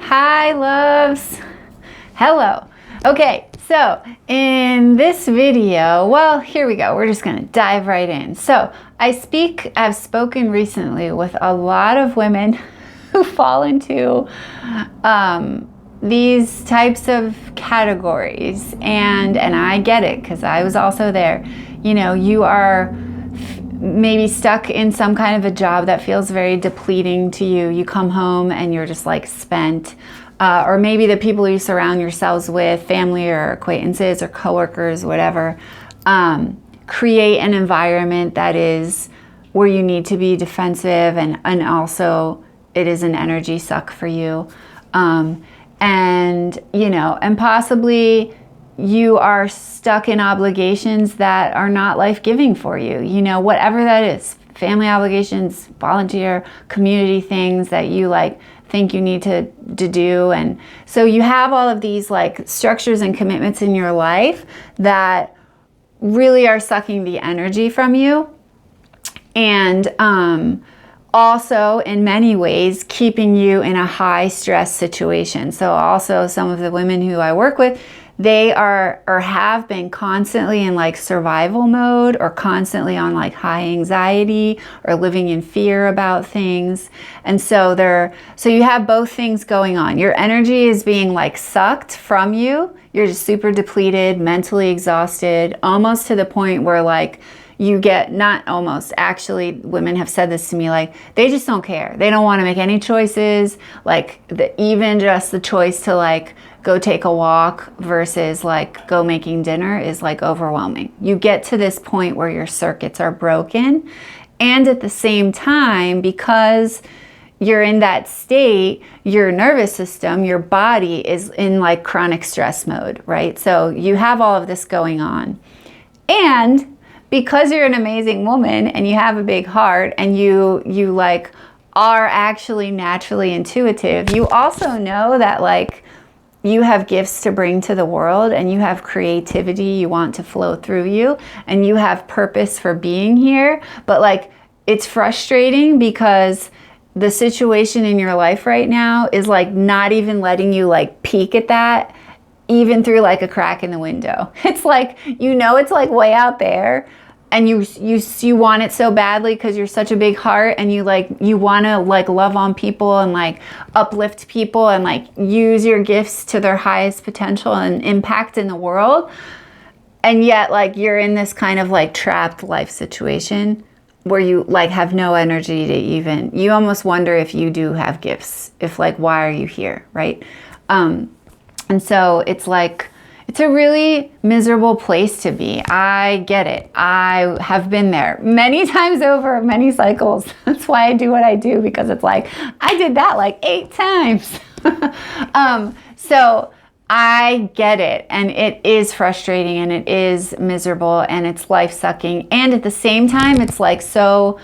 Hi, loves. Hello. Okay, so in this video, well, here we go. We're just going to dive right in. So I've spoken recently with a lot of women who fall into these types of categories, and I get it because I was also there. You know, you are maybe stuck in some kind of a job that feels very depleting to you. You come home and you're just like spent. Or maybe the people you surround yourselves with, family or acquaintances or coworkers, whatever, create an environment that is where you need to be defensive, and also it is an energy suck for you. And, you know, and possibly you are stuck in obligations that are not life-giving for you. You know, whatever that is, family obligations, volunteer, community things that you like think you need to do. And so you have all of these like structures and commitments in your life that really are sucking the energy from you. And also in many ways keeping you in a high stress situation. So also some of the women who I work with, they are or have been constantly in like survival mode, or constantly on like high anxiety, or living in fear about things. And so you have both things going on. Your energy is being like sucked from you. You're just super depleted, mentally exhausted, almost to the point where like you get, not almost, actually women have said this to me, like they just don't care. They don't want to make any choices. Like even just the choice to like go take a walk versus like go making dinner is like overwhelming. You get to this point where your circuits are broken. And at the same time, because you're in that state, your nervous system, your body is in like chronic stress mode, right? So you have all of this going on. And because you're an amazing woman and you have a big heart, and you like are actually naturally intuitive, you also know that like you have gifts to bring to the world, and you have creativity you want to flow through you, and you have purpose for being here. But like it's frustrating because the situation in your life right now is like not even letting you like peek at that, even through like a crack in the window. It's like, you know, it's like way out there, and you want it so badly because you're such a big heart, and you want to like love on people and like uplift people and like use your gifts to their highest potential and impact in the world. And yet like you're in this kind of like trapped life situation where you like have no energy to even, you almost wonder if you do have gifts, if like, why are you here, right? And so it's like, it's a really miserable place to be. I get it. I have been there many times over, many cycles. That's why I do what I do, because it's like, I did that like 8 times. So I get it. And it is frustrating, and it is miserable, and it's life-sucking. And at the same time, it's like so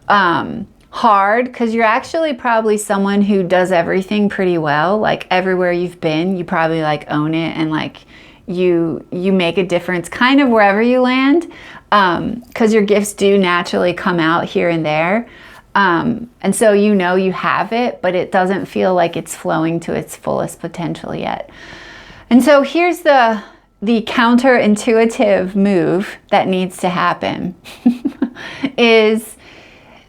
hard, because you're actually probably someone who does everything pretty well. Like everywhere you've been, you probably like own it, and like you make a difference kind of wherever you land, because your gifts do naturally come out here and there. And so you know you have it, but it doesn't feel like it's flowing to its fullest potential yet. And so here's the counterintuitive move that needs to happen is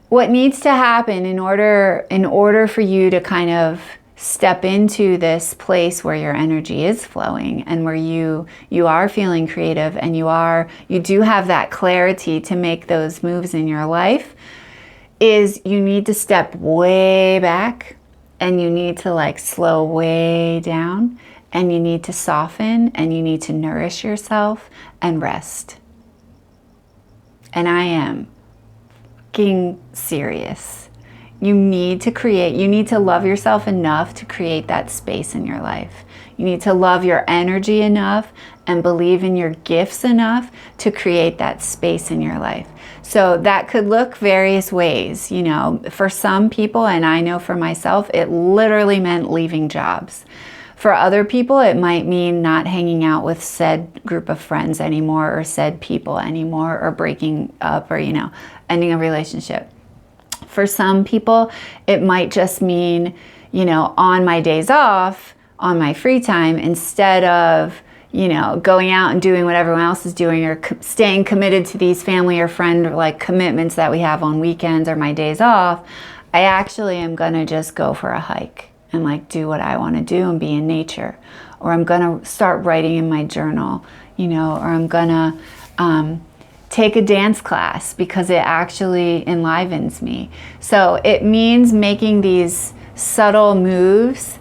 what needs to happen in order for you to kind of step into this place where your energy is flowing, and where you are feeling creative, and you do have that clarity to make those moves in your life, is you need to step way back, and you need to like slow way down, and you need to soften, and you need to nourish yourself and rest. And I am fucking serious. You need to love yourself enough to create that space in your life. You need to love your energy enough and believe in your gifts enough to create that space in your life. So that could look various ways. You know, for some people, and I know for myself, it literally meant leaving jobs. For other people, it might mean not hanging out with said group of friends anymore, or said people anymore, or breaking up, or, you know, ending a relationship. For some people, it might just mean, on my days off, on my free time, instead of, going out and doing what everyone else is doing, or staying committed to these family or friend or like commitments that we have on weekends or my days off, I actually am going to just go for a hike and like do what I want to do and be in nature. Or I'm going to start writing in my journal, or I'm going to take a dance class because it actually enlivens me. So it means making these subtle moves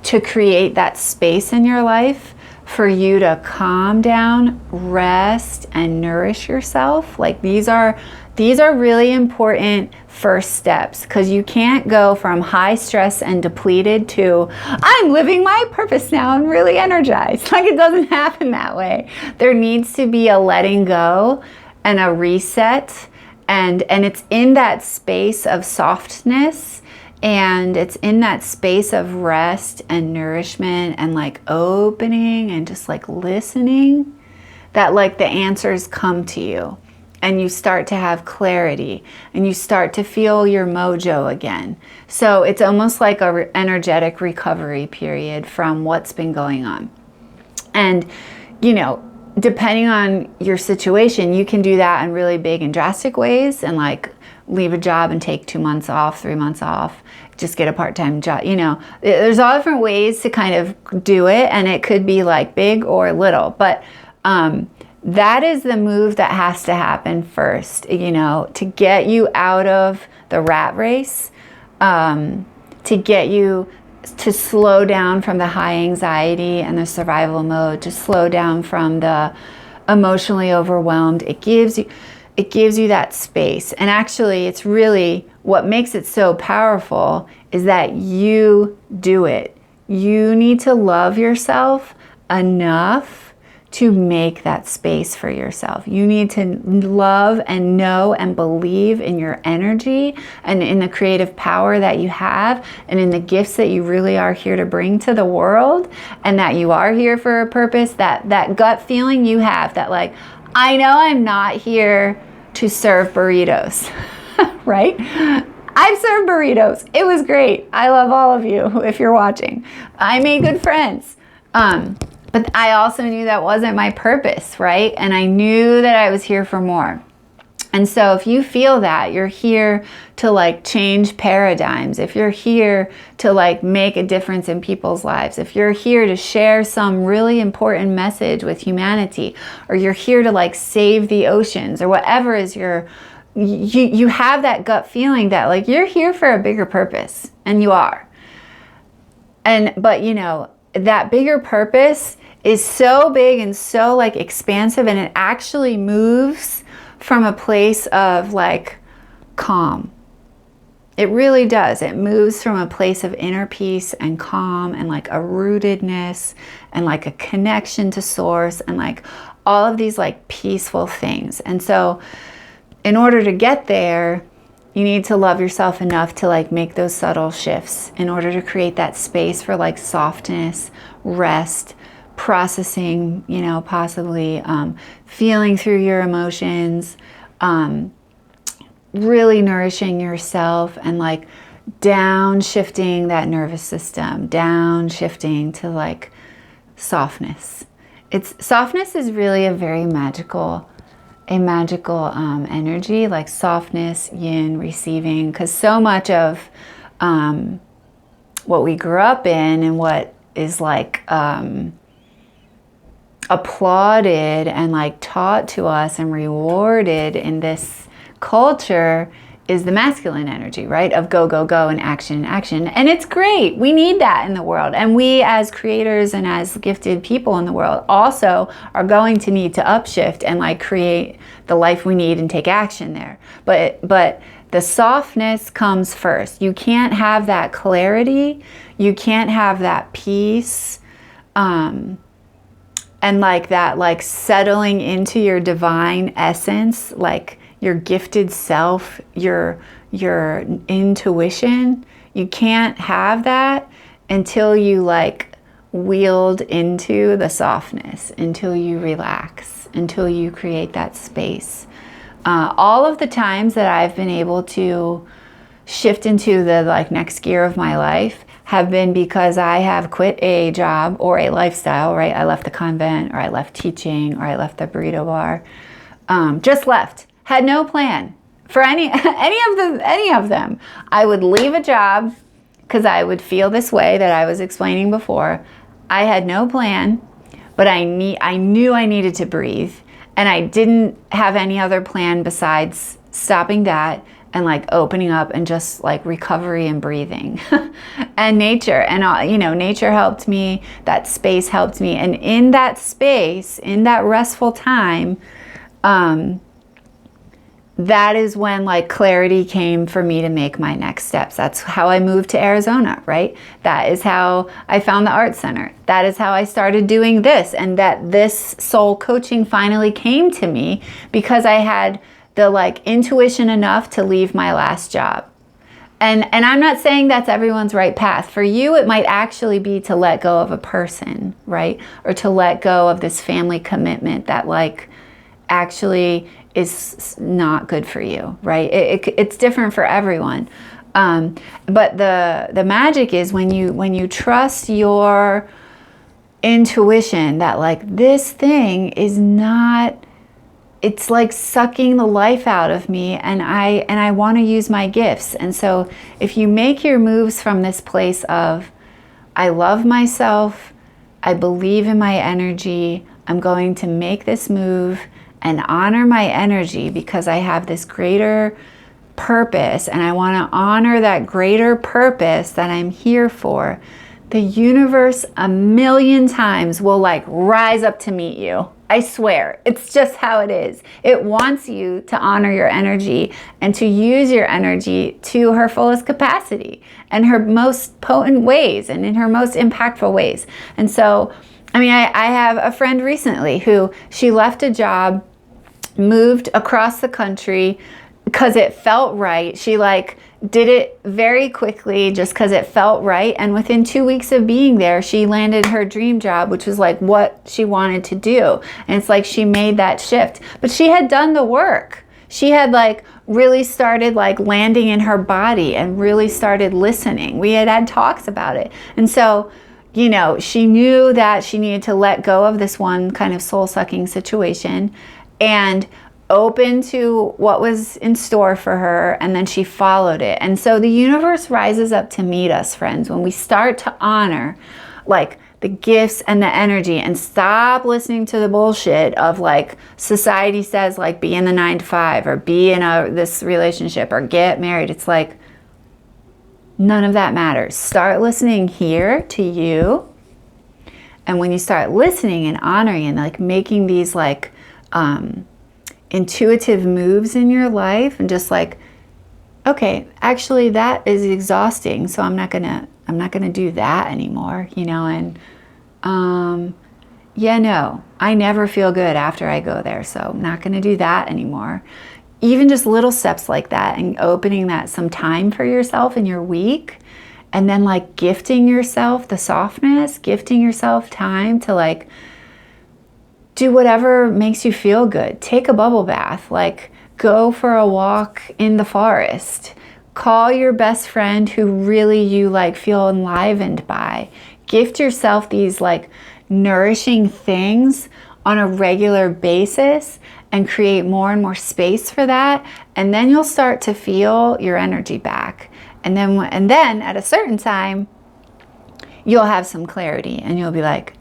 to create that space in your life for you to calm down, rest, and nourish yourself. Like these are really important first steps, because you can't go from high stress and depleted to I'm living my purpose now and really energized. Like it doesn't happen that way. There needs to be a letting go and a reset, and it's in that space of softness, and it's in that space of rest and nourishment and like opening and just like listening that like the answers come to you. And you start to have clarity, and you start to feel your mojo again. So it's almost like a energetic recovery period from what's been going on. And, depending on your situation, you can do that in really big and drastic ways, and like leave a job and take 2 months off, 3 months off, just get a part-time job. There's all different ways to kind of do it, and it could be like big or little, but that is the move that has to happen first, to get you out of the rat race, to get you to slow down from the high anxiety and the survival mode, to slow down from the emotionally overwhelmed. It gives you that space. And actually, it's really what makes it so powerful is that you do it. You need to love yourself enough to make that space for yourself. You need to love and know and believe in your energy and in the creative power that you have and in the gifts that you really are here to bring to the world, and that you are here for a purpose. That gut feeling you have that like, I know I'm not here to serve burritos, right? I've served burritos. It was great. I love all of you if you're watching. I made good friends. But I also knew that wasn't my purpose, right? And I knew that I was here for more. And so if you feel that, you're here to like change paradigms, if you're here to like make a difference in people's lives, if you're here to share some really important message with humanity, or you're here to like save the oceans, or whatever is you have that gut feeling that like you're here for a bigger purpose, and you are. But that bigger purpose is so big and so like expansive, and it actually moves from a place of like calm. It really does. It moves from a place of inner peace and calm and like a rootedness and like a connection to source and like all of these like peaceful things. And so in order to get there, you need to love yourself enough to like make those subtle shifts in order to create that space for like softness, rest, processing, possibly feeling through your emotions, really nourishing yourself, and like downshifting that nervous system, downshifting to like softness. Softness is really a very magical energy, like softness, yin, receiving, because so much of what we grew up in and what is like applauded and like taught to us and rewarded in this culture is the masculine energy, right? Of go, go, go, and action, action. And it's great. We need that in the world. And we as creators and as gifted people in the world also are going to need to upshift and like create the life we need and take action there. But the softness comes first. You can't have that clarity. You can't have that peace. And like that, like settling into your divine essence, like your gifted self, your intuition. You can't have that until you like wield into the softness, until you relax, until you create that space. All of the times that I've been able to shift into the like next gear of my life have been because I have quit a job or a lifestyle, right? I left the convent, or I left teaching, or I left the burrito bar. Just left. Had no plan for any of them. I would leave a job because I would feel this way that I was explaining before. I had no plan, but I knew I needed to breathe, and I didn't have any other plan besides stopping that and like opening up and just like recovery and breathing. And nature, and you know, nature helped me, that space helped me, and in that space, in that restful time, that is when like clarity came for me to make my next steps. That's how I moved to Arizona, right? That is how I found the art center. That is how I started doing this, and that this soul coaching finally came to me because I had the like intuition enough to leave my last job. And I'm not saying that's everyone's right path. For you, it might actually be to let go of a person, right? Or to let go of this family commitment that like actually is not good for you, right? It's different for everyone. But the magic is when you trust your intuition that like this thing is not, it's like sucking the life out of me, and I want to use my gifts. And so if you make your moves from this place of, I love myself, I believe in my energy, I'm going to make this move and honor my energy because I have this greater purpose, and I want to honor that greater purpose that I'm here for, the universe a million times will like rise up to meet you. I swear, it's just how it is. It wants you to honor your energy and to use your energy to her fullest capacity and her most potent ways and in her most impactful ways. And so, I mean, I have a friend recently who she left a job, moved across the country because it felt right. She like did it very quickly just because it felt right. And within 2 weeks of being there, she landed her dream job, which was like what she wanted to do. And it's like she made that shift. But she had done the work. She had like really started like landing in her body and really started listening. We had talks about it. And so, you know, she knew that she needed to let go of this one kind of soul-sucking situation and open to what was in store for her, and then she followed it. And so the universe rises up to meet us, friends, when we start to honor like the gifts and the energy and stop listening to the bullshit of like society says like be in the 9 to 5 or be in this relationship or get married. It's like none of that matters. Start listening here to you, and when you start listening and honoring and like making these like intuitive moves in your life and just like, okay, actually that is exhausting, so I'm not gonna do that anymore, you know. And yeah, no, I never feel good after I go there, so I'm not gonna do that anymore. Even just little steps like that, and opening that some time for yourself in your week, and then like gifting yourself the softness, gifting yourself time to like do whatever makes you feel good. Take a bubble bath, like go for a walk in the forest. Call your best friend who really you like feel enlivened by. Gift yourself these like nourishing things on a regular basis and create more and more space for that. And then you'll start to feel your energy back. And then at a certain time, you'll have some clarity and you'll be like,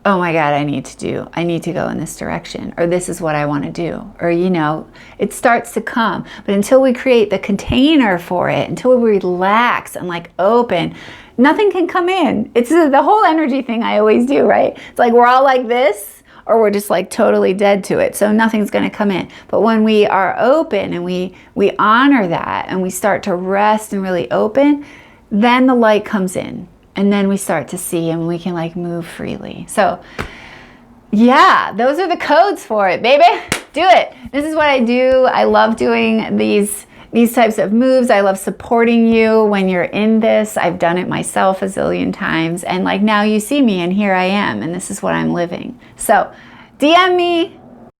oh my God, I need to go in this direction, or this is what I want to do. Or, you know, it starts to come. But until we create the container for it, until we relax and like open, nothing can come in. It's the whole energy thing I always do, right? It's like we're all like this, or we're just like totally dead to it. So nothing's going to come in. But when we are open and we honor that and we start to rest and really open, then the light comes in. And then we start to see, and we can like move freely. So yeah, those are the codes for it, baby. Do it. This is what I do. I love doing these types of moves. I love supporting you when you're in this. I've done it myself a zillion times. And like now you see me and here I am, and this is what I'm living. So DM me,